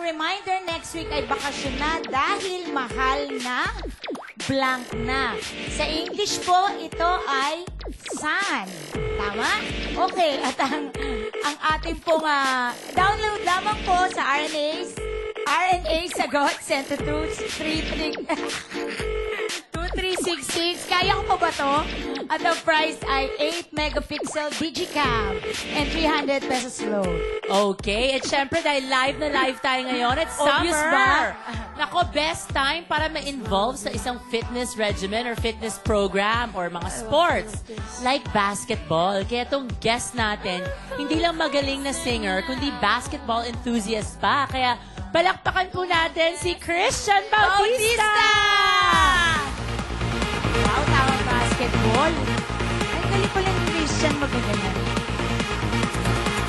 reminder, next week ay bakasyon na dahil mahal na blank na. Sa English po, ito ay sun. Tama? Okay, at ang ating pong download lamang po sa RNA Sagot, sent to 2366. Kaya ko pa ba to? At ang price ay 8 megapixel digicam and 300 pesos load. Okay, at syempre dahil live na live tayo ngayon, it's Obvious summer. ba? Nako, best time para ma-involve sa isang fitness regimen or fitness program or mga sports like basketball. Kaya itong guest natin, hindi lang magaling na singer, kundi basketball enthusiast pa. Kaya palakpakan po natin si Christian Bautista! Wow, tawang basketball. Ay, galing pala ni Christian magaganyan.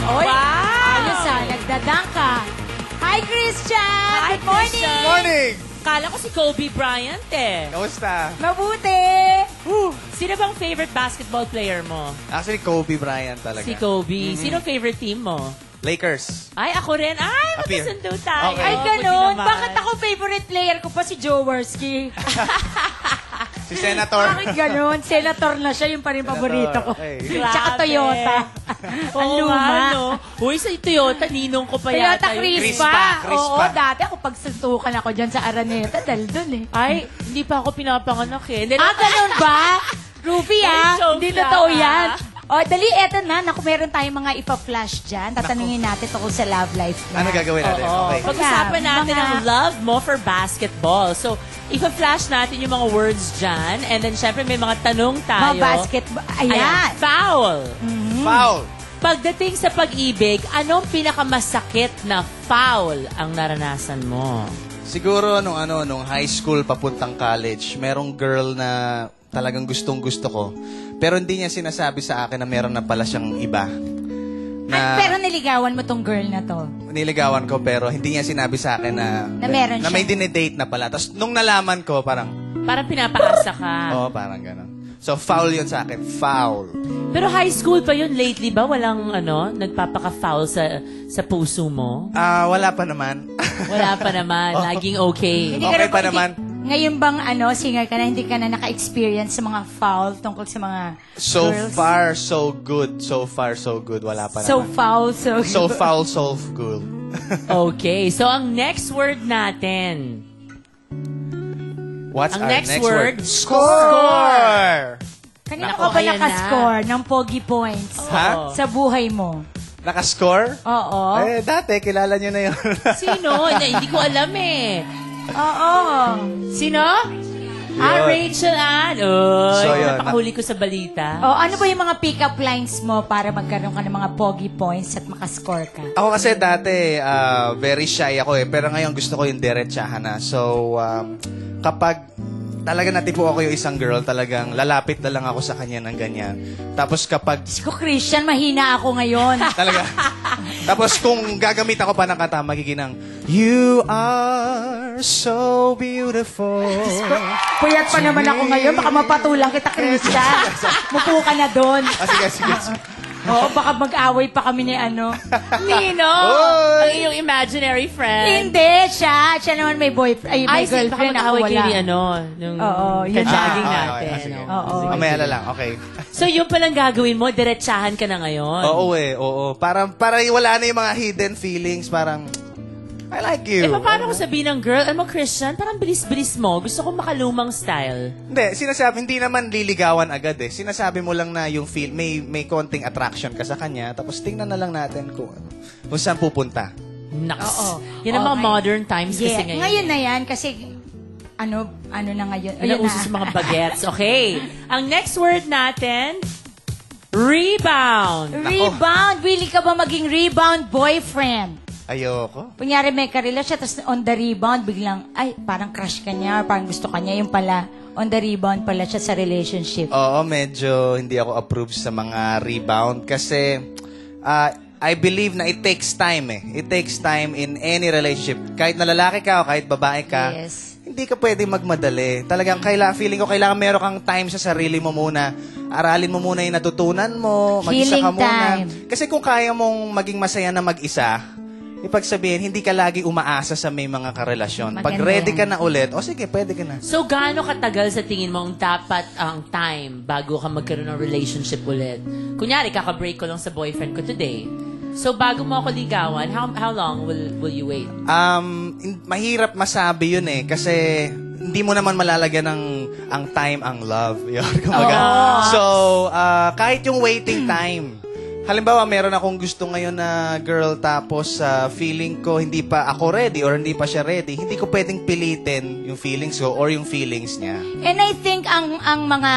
Oy, Wow! ayos nagdadang ka. Hi, Christian! Hi, Good morning! Christian! Morning! Kala ko si Kobe Bryant eh. Kamusta? Mabuti! Sino bang favorite basketball player mo? Actually, Kobe Bryant talaga. Si Kobe. Sino favorite team mo? Lakers. Ay, ako rin. Ay, Appear. magkasundo tayo. Okay. Ay, Buti ganun. naman. Bakit ako favorite player ko pa si Jowarski? Si Senator. Bakit ganun? Senator na siya, yung pa rin paborito ko. Okay. Tsaka Grabe. Toyota. Ang Oo luma. nga, no? Uy, sa Toyota, ninong ko pa Toyota yata yun. Crispa. Crispa. Oo, dati ako pagsuntukan ako dyan sa Araneta, dahil dun eh. Ay, hindi pa ako pinapanganak eh. Hindi, Ganun ba? Ruby, joke Hindi lang, totoo yan. ah. O, dali, eto na. Naku, meron tayong mga ipa-flash dyan. Tatanungin natin tungkol sa love life niya. Ano gagawin natin? Oo. Okay. Pag-usapan natin Mga- ang love mo for basketball. So, ipa-flash natin yung mga words dyan. And then, syempre, may mga tanong tayo. Mga basketball. Ayan. Foul. Foul. Pagdating sa pag-ibig, anong pinakamasakit na foul ang naranasan mo? Siguro nung high school papuntang college, merong girl na talagang gustong-gusto ko. Pero hindi niya sinasabi sa akin na meron na pala siyang iba. Pero niligawan mo tong girl na to. Niligawan ko pero hindi niya sinabi sa akin na meron may siya. dinedate na pala. Tapos nung nalaman ko, parang, Parang pinapaasa ka. parang gano'n. So, foul yun sa akin. Foul. Pero high school pa yun, lately ba? Walang nagpapaka-foul sa puso mo? Wala pa naman. Wala pa naman. Laging okay. Hindi ka Okay na- pa hindi- naman. Ngayon bang singer ka na, hindi ka na naka-experience sa mga foul tungkol sa mga So girls? far, so good. So far, so good. Wala pa So naman. foul, so So foul, so good. Okay. So, ang next word natin. What's Ang our next word? Score! Kanina Nako, ka ba ayan nakascore ng Pogi Points Ha? sa buhay mo? Nakascore? Oo. Eh, dati, kilala nyo na yun. Sino? Hindi ko alam eh. Oo. Sino? Rachel Ann. Oy, So, yun. napakahuli ko sa balita. Oh, ano ba yung mga pick-up lines mo para magkaroon ka ng mga Pogi Points at makascore ka? Ako kasi dati, very shy ako eh. Pero ngayon gusto ko yung diretsahan na. So, kapag talaga natipo ako yung isang girl, talagang lalapit na lang ako sa kanya ng ganyan. Tapos kapag Diyos ko, Christian, mahina ako ngayon. talaga. Tapos kung gagamit ako pa ng kata, magiging ng, You are so beautiful. Puyat pa naman ako ngayon. Baka mapatulang kita, Christian. Mupo ka na doon. Sige, sige. Oo, baka mag-away pa kami ni Nino! Oy! Ang iyong imaginary friend. Hindi, siya. Siya naman may boyfriend. Ay, may girlfriend. Ako mag-away wala. kayo nung Oo, yun ka-jogging na. natin. sige. Oo. Mamaya na lang, okay. So, yun palang gagawin mo, diretsahan ka na ngayon. Oo oo. Para wala na yung mga hidden feelings, parang, I like you. Paano ko sabihin ng girl, mo, Christian, parang bilis-bilis mo. Gusto ko makalumang style. Hindi, hindi naman liligawan agad eh. Sinasabi mo lang na yung feel, may konting attraction ka sa kanya, tapos tingnan na lang natin kung saan pupunta. Naks. Oo. Yan ang mga Okay. modern times kasi Yeah. ngayon. Ngayon na yan kasi ano na ngayon. Ano uso sa mga bagets. Okay. Ang next word natin, rebound. Rebound. Willing ka ba maging rebound boyfriend? Ayoko. Kunyari may karelasyon, tapos on the rebound, biglang, ay, parang crush ka niya, or parang gusto ka niya, yung pala, on the rebound pala siya sa relationship. Oo, medyo hindi ako approve sa mga rebound kasi I believe na it takes time eh. It takes time in any relationship. Kahit na lalaki ka o kahit babae ka, Yes. hindi ka pwedeng magmadali. Talagang feeling ko kailangan meron kang time sa sarili mo muna. Aralin mo muna yung natutunan mo, mag-isa Healing ka muna. time. Kasi kung kaya mong maging masaya na mag-isa, ibig sabihin, hindi ka lagi umaasa sa may mga karelasyon. Pag Maganda ready ka yan. na ulit, o sige, pwede ka na. So, gaano katagal sa tingin mo ang dapat ang time bago ka magkaroon ng relationship ulit? Kunyari, kaka-break ko lang sa boyfriend ko today. So, bago mo ako ligawan, how long will you wait? Mahirap masabi yun eh. Kasi hindi mo naman malalagyan ng ang time, ang love. Yun, kumbaga. So, kahit yung waiting time. Halimbawa, meron akong gusto ngayon na girl tapos feeling ko hindi pa ako ready or hindi pa siya ready. Hindi ko pwedeng pilitin yung feelings ko or yung feelings niya. And I think ang mga,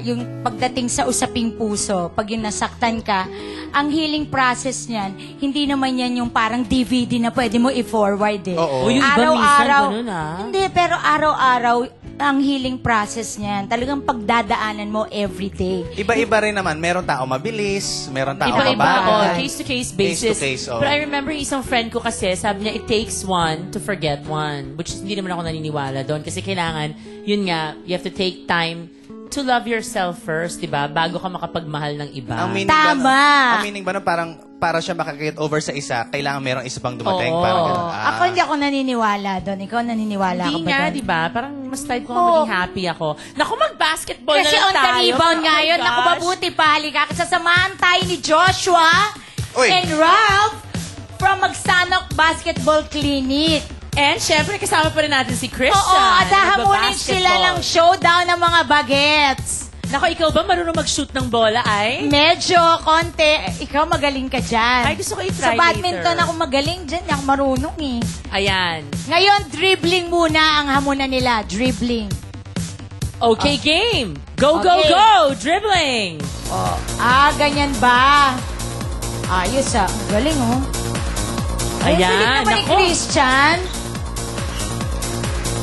yung pagdating sa usaping puso, pag yung nasaktan ka, ang healing process niyan, hindi naman yan yung parang DVD na pwede mo i-forward eh. Oo. O yung iba minsan, ganun ah. Hindi, pero araw-araw, ang healing process niyan, talagang pagdadaanan mo everyday. Iba-iba rin naman. Meron tao mabilis, meron tao Iba-iba, mabagal. case-to-case basis. Case-to-case, oh. But I remember isang friend ko kasi, sabi niya, it takes one to forget one. Which hindi naman ako naniniwala doon. Kasi kailangan, yun nga, you have to take time to love yourself first, diba? Bago ka makapagmahal ng iba. Ang meaning Tama. Ang meaning ba nun, parang para siya makakit over sa isa, kailangan merong isa pang dumating. Oo. Parang ganun. Ako hindi ako naniniwala doon. Ikaw naniniwala Hindi ka ba nga, doon? diba? Parang mas type ko nga Oo. maging happy ako. Naku, mag-basketball Kasi na lang on the tayo. rebound Oh nga my yun. Naku, gosh. mabuti pa. Halika. Kasasamahan tayo ni Joshua Uy. and Ralph from Magsanok Basketball Clinic. And syempre, kasama pa rin natin si Christian. Oo, at hahamunin nagbabasketball. sila ng showdown ng mga bagets. Naku, ikaw ba marunong mag-shoot ng bola, ay? Medyo, konti. Ikaw magaling ka dyan. Ay, gusto ko i-try Sa badminton later. ako magaling dyan. Ako marunong eh. Ayan. Ngayon, dribbling muna ang hamunan nila. Dribbling. Okay, game. Go, go, Okay. go. Dribbling. Ganyan ba? Ayos ah. Ang galing oh. Ang galing Ayan. naman ni Naku. Christian.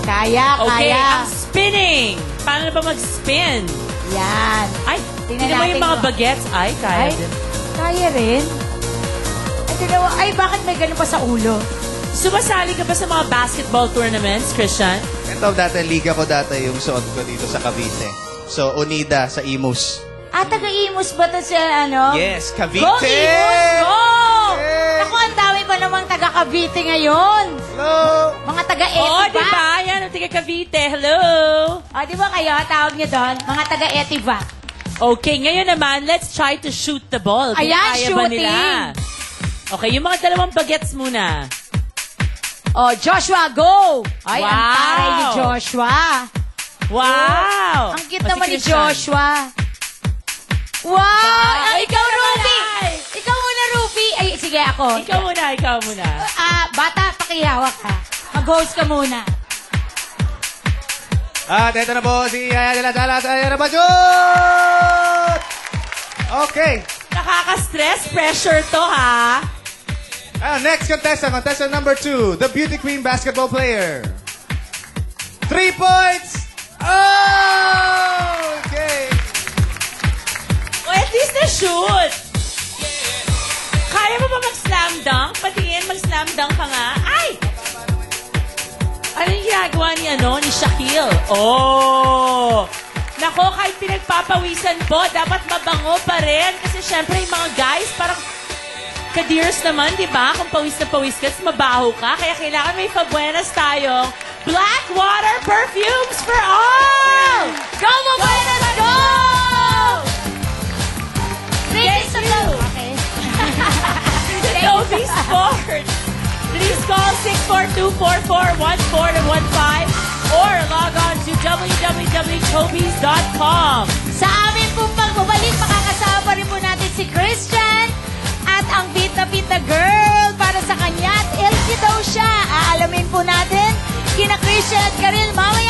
Kaya, Okay, kaya. ang spinning. Paano na ba mag-spin? Yan. Ay, Tingnan tingnan mo natin yung mga kung- bagets. Ay, kaya Ay, din. kaya rin. Ay, dalawa. Ay, bakit may ganun pa sa ulo? Sumasali ka ba sa mga basketball tournaments, Christian? Ito dati, liga ko dati yung suot ko dito sa Cavite. So, Unida sa Imus. Taga-Imus ba to sa ano? Yes, Cavite! Go, Imus! Go! Yes! Naku, ang dami pa namang taga-Cavite ngayon. Hello! Mga taga-Eti Oh, ba? di ba? Yan, ang tiga Cavite. Hello! Di ba kayo, tawag niyo doon? Mga taga-Eti ba? Okay, ngayon naman, let's try to shoot the ball. Kung Ayan, kaya ba shooting. nila? Okay, yung mga dalawang bagets muna. Joshua, go! Ay, ang Wow! taray ni Joshua. Wow! Ang cute O, si naman ni Christian. Joshua. Wow! Ay, Ikaw, Ruby! ay. Ikaw muna, Ruby. Ay, sige, ako. Ikaw muna, ikaw muna. Bata, pakihawak ka. Mag-host ka muna. At ito na po si Yaya de la Salas. Ayan na ba, shoot! Okay. Nakaka-stress, pressure to, ha? Next contestant, contestant number 2, the beauty queen basketball player. 3 points! Oh! Okay. O, at least na-shoot. Kaya mo ba mag-slam dunk? Patingin, mag-slam dunk ka nga. Ay! Ano yung ginagawa ni Shaquille? Oh! Nako, kahit pinagpapawisan po, dapat mabango pa rin. Kasi syempre, yung mga guys, parang ka-deers naman, di ba? Kung pawis na pawis ka, mabaho ka. Kaya kailangan may Fabuenas tayong Black Water Perfumes for all! Go, Mabuenas, go! Thank you! Okay. Toby Sports. Please call 642-4414-15 or log on to www.tobys.com. Sa amin pong pagbabalik, makakasama pa rin po natin si Christian at ang Pita Pita Girl para sa kanya at LC daw siya. Aalamin po natin kina Christian at Karil mamaya.